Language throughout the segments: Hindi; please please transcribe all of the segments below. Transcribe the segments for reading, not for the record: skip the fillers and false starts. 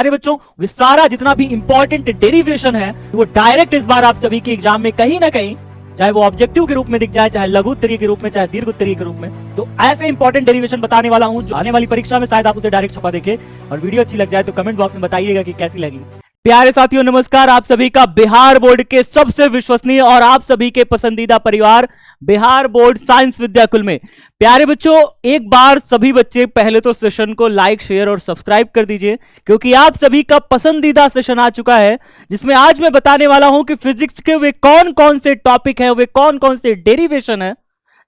अरे बच्चों, ये सारा जितना भी इंपॉर्टेंट डेरिवेशन है वो डायरेक्ट इस बार आप सभी के एग्जाम में कहीं ना कहीं, चाहे वो ऑब्जेक्टिव के रूप में दिख जाए, चाहे लघु उत्तरीय के रूप में, चाहे दीर्घ उत्तरीय के रूप में, तो ऐसे इंपॉर्टेंट डेरिवेशन बताने वाला हूं जो आने वाली परीक्षा में शायद आप उसे डायरेक्ट छपा देखे। और वीडियो अच्छी लग जाए तो कमेंट बॉक्स में बताइएगा कि कैसी लगी। प्यारे साथियों नमस्कार, आप सभी का बिहार बोर्ड के सबसे विश्वसनीय और आप सभी के पसंदीदा परिवार बिहार बोर्ड साइंस विद्याकुल में। प्यारे बच्चों, एक बार सभी बच्चे पहले तो सेशन को लाइक, शेयर और सब्सक्राइब कर दीजिए, क्योंकि आप सभी का पसंदीदा सेशन आ चुका है जिसमें आज मैं बताने वाला हूं कि फिजिक्स के वे कौन कौन से टॉपिक है, वे कौन कौन से डेरिवेशन है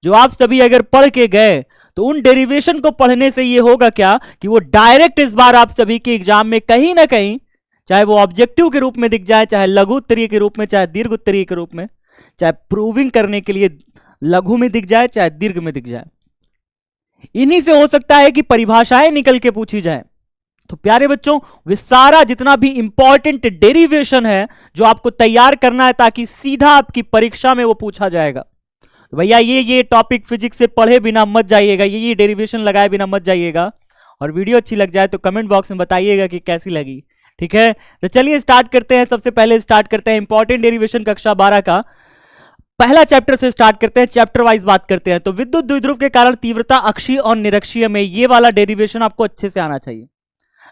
जो आप सभी अगर पढ़ के गए तो उन डेरिवेशन को पढ़ने से ये होगा क्या कि वो डायरेक्ट इस बार आप सभी के एग्जाम में कहीं ना कहीं, चाहे वो ऑब्जेक्टिव के रूप में दिख जाए, चाहे लघु उत्तरीय के रूप में, चाहे दीर्घ उत्तरीय के रूप में, चाहे प्रूविंग करने के लिए लघु में दिख जाए, चाहे दीर्घ में दिख जाए, इन्हीं से हो सकता है कि परिभाषाएं निकल के पूछी जाए। तो प्यारे बच्चों, वे सारा जितना भी इंपॉर्टेंट डेरिवेशन है जो आपको तैयार करना है ताकि सीधा आपकी परीक्षा में वो पूछा जाएगा। तो भैया ये टॉपिक फिजिक्स से पढ़े बिना मत जाइएगा, ये डेरिवेशन लगाए बिना मत जाइएगा। और वीडियो अच्छी लग जाए तो कमेंट बॉक्स में बताइएगा कि कैसी लगी। ठीक है, तो चलिए स्टार्ट करते हैं। सबसे पहले स्टार्ट करते हैं इंपॉर्टेंट डेरिवेशन कक्षा 12 का पहला चैप्टर से स्टार्ट करते हैं, चैप्टर वाइज बात करते हैं। तो विद्युत द्विध्रुव के कारण तीव्रता अक्षीय और निरक्षीय में, ये वाला डेरिवेशन आपको अच्छे से आना चाहिए।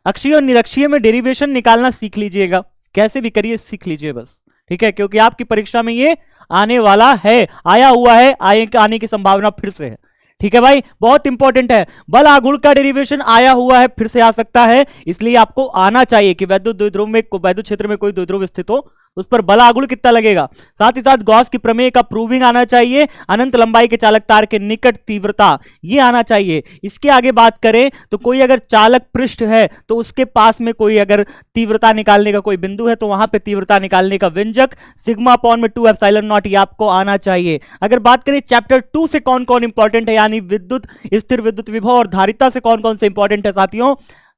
अक्षीय और निरक्षीय में डेरिवेशन निकालना सीख लीजिएगा, कैसे भी करिए सीख लीजिए बस। ठीक है, क्योंकि आपकी परीक्षा में ये आने वाला है, आया हुआ है, आने की संभावना फिर से है। ठीक है भाई, बहुत इंपॉर्टेंट है। बल आघूर्ण का डेरिवेशन आया हुआ है, फिर से आ सकता है, इसलिए आपको आना चाहिए कि वैद्युत द्विध्रुव में, वैद्युत क्षेत्र में कोई द्विध्रुव स्थित हो उस पर बल आघूर्ण कितना लगेगा। साथ ही साथ गॉस की प्रमेय का प्रूविंग आना चाहिए। अनंत लंबाई के चालक तार के निकट तीव्रता, ये आना चाहिए। इसके आगे बात करें तो कोई अगर चालक पृष्ठ है तो उसके पास में कोई अगर तीव्रता निकालने का कोई बिंदु है तो वहां पे तीव्रता निकालने का व्यंजक सिग्मा अपॉन में 2 एप्सिलॉन नॉट, ये आपको आना चाहिए। अगर बात करें चैप्टर 2 से कौन कौन इंपॉर्टेंट है, यानी विद्युत, स्थिर विद्युत विभव और धारिता से कौन कौन से इंपॉर्टेंट है साथियों,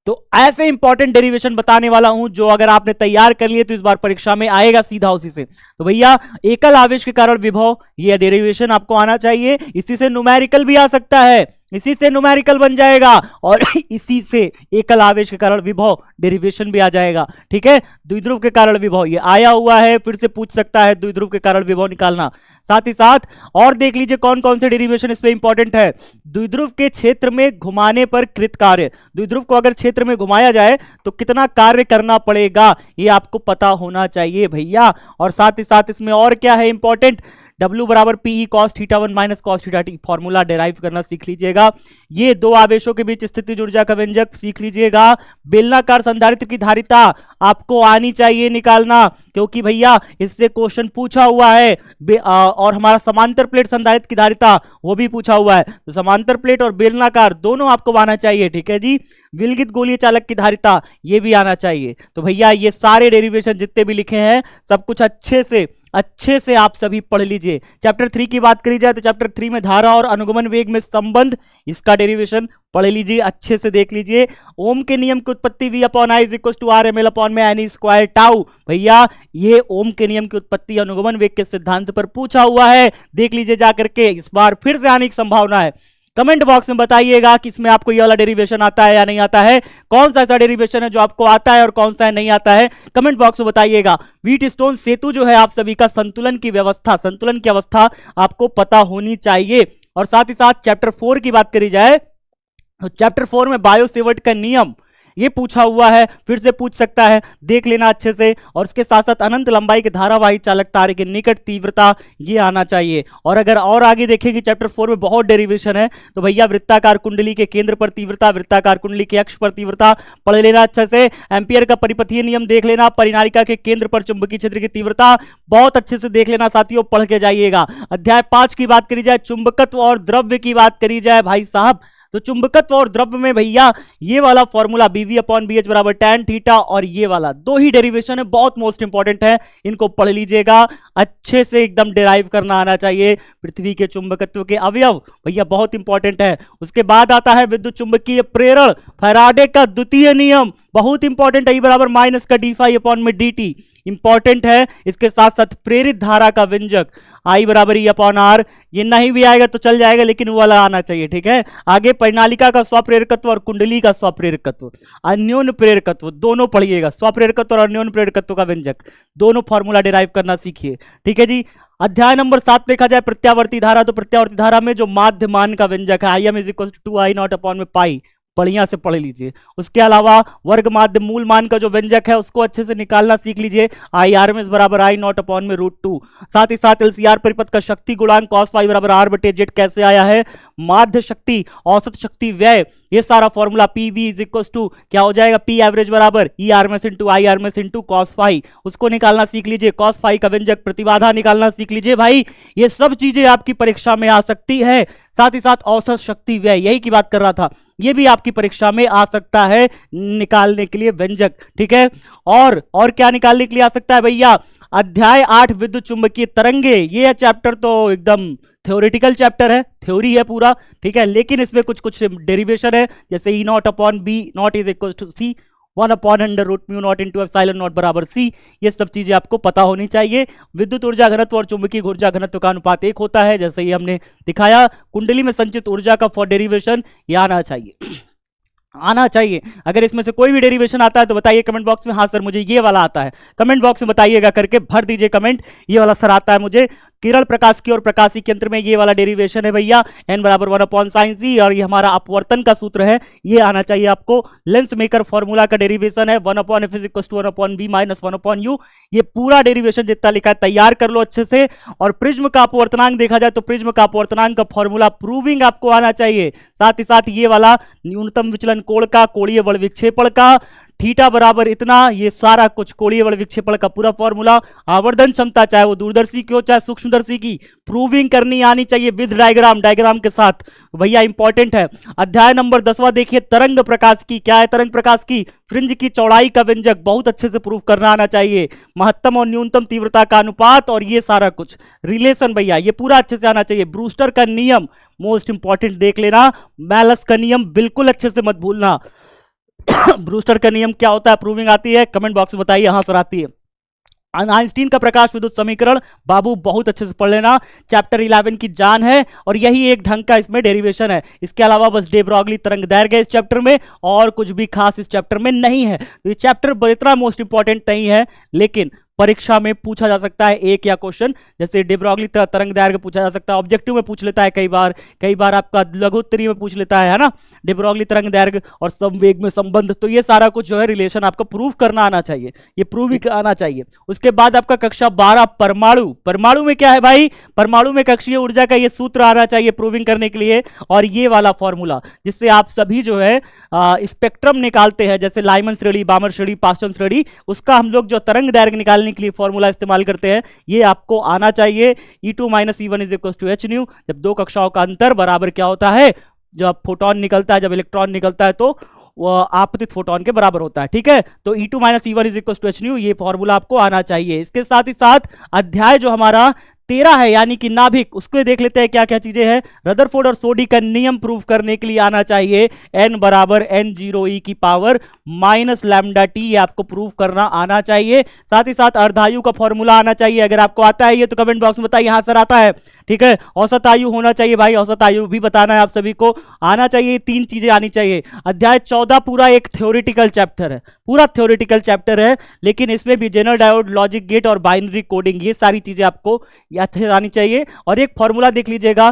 तो ऐसे इंपॉर्टेंट डेरिवेशन बताने वाला हूं जो अगर आपने तैयार कर लिए तो इस बार परीक्षा में आएगा सीधा उसी से। तो भैया एकल आवेश के कारण विभव, ये डेरिवेशन आपको आना चाहिए। इसी से न्यूमेरिकल भी आ सकता है, इसी से न्यूमेरिकल बन जाएगा और इसी से एकल आवेश के कारण विभव डेरिवेशन भी आ जाएगा। ठीक है, द्विध्रुव के कारण विभव ये आया हुआ है, फिर से पूछ सकता है द्विध्रुव के कारण विभव निकालना। साथ ही साथ और देख लीजिए कौन कौन से डेरिवेशन इसमें इंपॉर्टेंट है। द्विध्रुव के क्षेत्र में घुमाने पर कृत कार्य, द्विध्रुव को अगर क्षेत्र में घुमाया जाए तो कितना कार्य करना पड़ेगा, ये आपको पता होना चाहिए भैया। और साथ ही साथ इसमें और क्या है इंपॉर्टेंट, W बराबर PE cos theta 1 minus cos theta t, formula derive करना सीख लीजिएगा। ये दो आवेशों के बीच स्थितिज ऊर्जा का व्यंजक सीख लीजिएगा। बेलनाकार संधारित्र की धारिता आपको आनी चाहिए निकालना, क्योंकि भैया इससे क्वेश्चन पूछा हुआ है। और हमारा समांतर प्लेट संधारित्र की धारिता वो भी पूछा हुआ है, तो समांतर प्लेट और बेलनाकार दोनों आपको आना चाहिए। ठीक है जी, विलगित गोलीय चालक की धारिता ये भी आना चाहिए। तो भैया ये सारे डेरिवेशन जितने भी लिखे हैं सब कुछ अच्छे से आप सभी पढ़ लीजिए। चैप्टर 3 की बात करी जाए तो चैप्टर 3 में धारा और अनुगमन वेग में संबंध, इसका डेरिवेशन पढ़ लीजिए, अच्छे से देख लीजिए। ओम के नियम की उत्पत्ति V upon I is equal to R ml upon में N स्क्वायर टाउ, भैया ये ओम के नियम की उत्पत्ति अनुगमन वेग के सिद्धांत पर पूछा हुआ है, देख लीजिए जाकर के। इस बार फिर से आने की संभावना है। कमेंट बॉक्स में बताइएगा कि इसमें आपको ये वाला डेरिवेशन आता है या नहीं आता है, कौन सा ऐसा डेरिवेशन है जो आपको आता है और कौन सा है नहीं आता है, कमेंट बॉक्स में बताइएगा। व्हीट स्टोन सेतु जो है आप सभी का संतुलन की अवस्था आपको पता होनी चाहिए। और साथ ही साथ चैप्टर 4 की बात करी जाए तो चैप्टर 4 में बायो सेवर्ट का नियम ये पूछा हुआ है, फिर से पूछ सकता है, देख लेना अच्छे से। और इसके साथ साथ अनंत लंबाई के धारावाही चालक तारे के निकट तीव्रता ये आना चाहिए। और अगर और आगे देखेंगे चैप्टर 4 में बहुत डेरिवेशन है, तो भैया वृत्ताकार कुंडली के केंद्र पर तीव्रता, वृत्ताकार कुंडली के अक्ष पर तीव्रता पढ़ लेना अच्छे से। एम्पियर का परिपथीय नियम देख लेना, परिनालिका के केंद्र पर चुंबकीय क्षेत्र की तीव्रता बहुत अच्छे से देख लेना साथियों, पढ़ के जाइएगा। अध्याय 5 की बात करी जाए, चुंबकत्व और द्रव्य की बात करी जाए भाई साहब, तो चुंबकत्व और द्रव्य में भैया ये वाला फॉर्मूला BV अपॉन BH बराबर tan थीटा, और ये वाला दो ही डेरिवेशन है, बहुत मोस्ट इंपॉर्टेंट है, इनको पढ़ लीजिएगा अच्छे से, एकदम डेराइव करना आना चाहिए। पृथ्वी के चुंबकत्व के अवयव भैया बहुत इंपॉर्टेंट है। उसके बाद आता है विद्युत चुंबकीय प्रेरण, फैराडे का द्वितीय नियम बहुत इंपॉर्टेंट है, E बराबर माइनस का d फाई अपॉन में dt, इंपॉर्टेंट है। इसके साथ साथ प्रेरित धारा का व्यंजक I बराबर E अपॉन R, ये नहीं भी आएगा तो चल जाएगा, लेकिन वो वाला आना चाहिए, ठीक है। आगे परिनालिका का स्वप्रेरकत्व और कुंडली का स्वप्रेरकत्व, अन्योन्य प्रेरकत्व, दोनों पढ़िएगा। स्वप्रेरकत्व और अन्योन्य प्रेरकत्व का व्यंजक, दोनों फॉर्मूला डिराइव करना सीखिए, ठीक है जी। अध्याय नंबर 7 देखा जाए प्रत्यावर्ती धारा, तो प्रत्यावर्ती धारा में जो माध्य मान का व्यंजक है Im is equal to 2I0 upon में पाई, बढ़िया से पढ़ लीजिए। उसके अलावा वर्ग माध्य मूल मान का जो व्यंजक है उसको अच्छे से निकालना सीख लीजिए। IRMS बराबर I0 अपॉन में √2। साथ ही साथ LCR परिपथ का शक्ति गुणांक cos फाई बराबर R बटे जेड कैसे आया है, माध्य शक्ति, औसत शक्ति, व्यय, ये सारा formula PV is equal to क्या हो जाएगा, P एवरेज बराबर ERMS into IRMS into cos phi, उसको निकालना सीख लीजिए। cos फाई का व्यंजक, प्रतिबाधा निकालना सीख लीजिए भाई। ये सब चीजें आपकी परीक्षा में आ सकती है। साथ ही साथ औसत शक्ति व्यय, यही की बात कर रहा था, ये भी आपकी परीक्षा में आ सकता है निकालने के लिए व्यंजक, ठीक है। और क्या निकालने के लिए आ सकता है भैया, अध्याय 8 विद्युत चुंबकीय तरंगे, ये चैप्टर तो एकदम थ्योरेटिकल चैप्टर है, थ्योरी है पूरा, ठीक है। लेकिन इसमें कुछ कुछ डेरिवेशन है, जैसे E naught upon B naught is equal to C 1 upon under root mu naught into epsilon naught बराबर सी, ये सब चीजें आपको पता होनी चाहिए। विद्युत ऊर्जा घनत्व और चुंबकीय ऊर्जा घनत्व का अनुपात 1 होता है, जैसे ये हमने दिखाया। कुंडली में संचित ऊर्जा का फॉर डेरिवेशन ये आना चाहिए, आना चाहिए। अगर इसमें से कोई भी डेरिवेशन आता है तो बताइए कमेंट बॉक्स में, हाँ सर मुझे ये वाला आता है, कमेंट बॉक्स में बताइएगा करके भर दीजिए कमेंट, ये वाला सर आता है मुझे। किरण प्रकाश की और प्रकाशिक यंत्र में ये वाला डेरिवेशन है भैया, n बराबर 1 अपॉन साइन सी, और ये हमारा अपवर्तन का सूत्र है, ये आना चाहिए आपको। लेंस मेकर फॉर्मूला का डेरिवेशन है 1 upon F is equal to 1 upon B minus 1 upon U, ये पूरा डेरिवेशन जितना लिखा है तैयार कर लो अच्छे से। और प्रिज्म का अपवर्तनांक देखा जाए तो प्रिज्म का अपवर्तनांक का फॉर्मूला प्रूविंग आपको आना चाहिए। साथ ही साथ ये वाला न्यूनतम विचलन कोण का, कोणीय बल विक्षेपण का, थीटा बराबर इतना, ये सारा कुछ कोणीय बल विक्षेपण का पूरा फॉर्मूला। आवर्धन क्षमता चाहे वो दूरदर्शी की हो चाहे सूक्ष्मदर्शी की, प्रूविंग करनी आनी चाहिए विद डायग्राम, डायग्राम के साथ भैया, इंपॉर्टेंट है। अध्याय नंबर 10वां देखिए तरंग प्रकाश की, क्या है तरंग प्रकाश की, फ्रिंज की चौड़ाई का व्यंजक बहुत अच्छे से प्रूव करना आना चाहिए। महत्तम और न्यूनतम तीव्रता का अनुपात, और ये सारा कुछ रिलेशन भैया ये पूरा अच्छे से आना चाहिए। ब्रूस्टर का नियम मोस्ट इंपॉर्टेंट देख लेना, मैलस का नियम बिल्कुल अच्छे से मत भूलना। ब्रूस्टर का नियम क्या होता है, प्रूविंग आती है, कमेंट बॉक्स में बताइए, हाँ सर आती है। आइंस्टीन का प्रकाश विद्युत समीकरण बाबू बहुत अच्छे से पढ़ लेना, चैप्टर 11 की जान है, और यही एक ढंग का इसमें डेरिवेशन है। इसके अलावा बस डे ब्रॉगली तरंग दैर्घ्य इस चैप्टर में, और कुछ भी खास इस चैप्टर में नहीं है। तो ये चैप्टर इतना मोस्ट इंपॉर्टेंट नहीं है, लेकिन परीक्षा में पूछा जा सकता है एक या क्वेश्चन, जैसे डे ब्रॉगली तरंग दैर्घ्य पूछा जा सकता है, ऑब्जेक्टिव में पूछ लेता है कई बार आपका लघुत्तरी में पूछ लेता है ना, डे ब्रॉगली तरंग दैर्घ्य और संवेग में संबंध। तो ये सारा कुछ जो है रिलेशन आपको प्रूव करना आना चाहिए, ये प्रूव आना चाहिए। उसके बाद आपका कक्षा 12 परमाणु, परमाणु में क्या है भाई, परमाणु में कक्षीय ऊर्जा का ये सूत्र आना चाहिए प्रूविंग करने के लिए, और ये वाला फॉर्मूला जिससे आप सभी जो है स्पेक्ट्रम निकालते हैं, जैसे लाइमन श्रेणी, बामर श्रेणी, पास्टन श्रेणी, उसका हम लोग जो तरंग दैर्घ्य निकालने के लिए फॉर्मूला इस्तेमाल करते हैं, ये आपको आना चाहिए। E2 minus E1 is equal to h nu, जब दो कक्षाओं का अंतर बराबर क्या होता है, जब फोटोन निकलता है, जब इलेक्ट्रॉन निकलता है तो आपतित फोटोन के बराबर होता है, ठीक है। तो E2 minus E1 is equal to h nu, ये फॉर्मूला आपको आना चाहिए। इसके साथ ही साथ अध्याय जो हमारा 13 है यानी कि नाभिक, उसको देख लेते हैं क्या क्या चीजें हैं। रदरफोर्ड और सोडी का नियम प्रूव करने के लिए आना चाहिए n बराबर n0e की पावर माइनस लैम्डा टी, ये आपको प्रूव करना आना चाहिए। साथ ही साथ अर्धायु का फॉर्मूला आना चाहिए, अगर आपको आता है ये तो कमेंट बॉक्स में बताइए, हाँ सर आता है, ठीक है। औसत आयु होना चाहिए भाई, औसत आयु भी बताना है आप सभी को, आना चाहिए, तीन चीजें आनी चाहिए। अध्याय 14 पूरा एक थ्योरेटिकल चैप्टर है, पूरा थ्योरेटिकल चैप्टर है, लेकिन इसमें भी जेनरल डायोड, लॉजिक गेट और बाइनरी कोडिंग, ये सारी चीजें आपको अच्छे से आनी चाहिए। और एक फॉर्मूला देख लीजिएगा,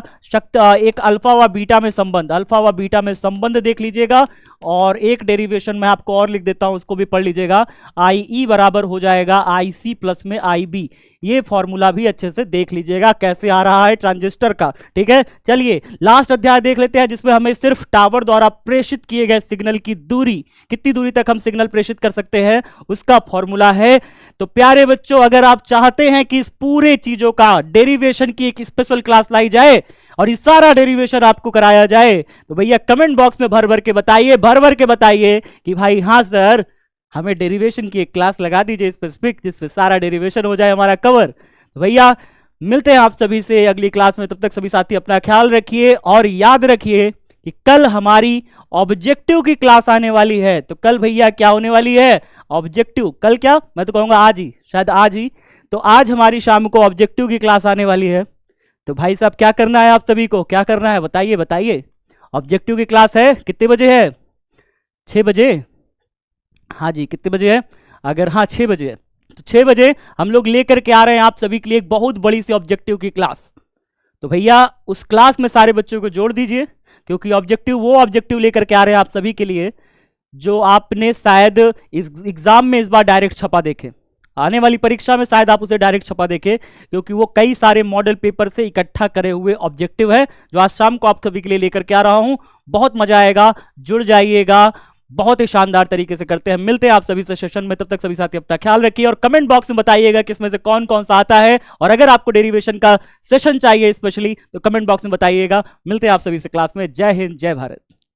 एक अल्फा व बीटा में संबंध, अल्फा व बीटा में संबंध देख लीजिएगा, और एक डेरिवेशन मैं आपको और लिख देता हूं, उसको भी पढ़ लीजिएगा। IE बराबर हो जाएगा IC प्लस में IB, ये फॉर्मूला भी अच्छे से देख लीजिएगा कैसे आ रहा है ट्रांजिस्टर का, ठीक है। चलिए लास्ट अध्याय देख लेते हैं, जिसमें हमें सिर्फ टावर द्वारा प्रेषित किए गए सिग्नल की दूरी, कितनी दूरी तक हम सिग्नल प्रेषित कर सकते हैं, उसका फॉर्मूला है। तो प्यारे बच्चों, अगर आप चाहते हैं कि इस पूरे चीजों का डेरिवेशन की एक स्पेशल क्लास लाई जाए और ये सारा डेरिवेशन आपको कराया जाए, तो भैया कमेंट बॉक्स में भर भर के बताइए कि भाई हाँ सर, हमें डेरिवेशन की एक क्लास लगा दीजिए स्पेसिफिक, जिसमें सारा डेरिवेशन हो जाए हमारा कवर। तो भैया मिलते हैं आप सभी से अगली क्लास में, तब तक सभी साथी अपना ख्याल रखिए, और याद रखिए कि कल हमारी ऑब्जेक्टिव की क्लास आने वाली है। तो कल भैया क्या होने वाली है, ऑब्जेक्टिव, कल क्या, मैं तो कहूंगा आज ही, शायद आज ही। तो आज हमारी शाम को ऑब्जेक्टिव की क्लास आने वाली है। तो भाई साहब क्या करना है, आप सभी को क्या करना है बताइए बताइए। ऑब्जेक्टिव की क्लास है, कितने बजे है, 6 बजे, हाँ जी कितने बजे है, अगर हाँ 6 बजे है तो 6 बजे हम लोग लेकर के आ रहे हैं आप सभी के लिए एक बहुत बड़ी सी ऑब्जेक्टिव की क्लास। तो भैया उस क्लास में सारे बच्चों को जोड़ दीजिए, क्योंकि ऑब्जेक्टिव वो ऑब्जेक्टिव लेकर के आ रहे हैं आप सभी के लिए जो आपने शायद एग्जाम में इस बार डायरेक्ट छपा देखे, आने वाली परीक्षा में शायद आप उसे डायरेक्ट छपा देखे, क्योंकि वो कई सारे मॉडल पेपर से इकट्ठा करे हुए ऑब्जेक्टिव है जो आज शाम को आप सभी के लिए लेकर के आ रहा हूं। बहुत मजा आएगा, जुड़ जाइएगा, बहुत ही शानदार तरीके से करते हैं। मिलते हैं आप सभी से सेशन में, तब तक सभी साथी अपना ख्याल रखिए और कमेंट बॉक्स में बताइएगा कि इसमें से कौन कौन सा आता है, और अगर आपको डेरिवेशन का सेशन चाहिए स्पेशली तो कमेंट बॉक्स में बताइएगा। मिलते हैं आप सभी से क्लास में। जय हिंद, जय भारत।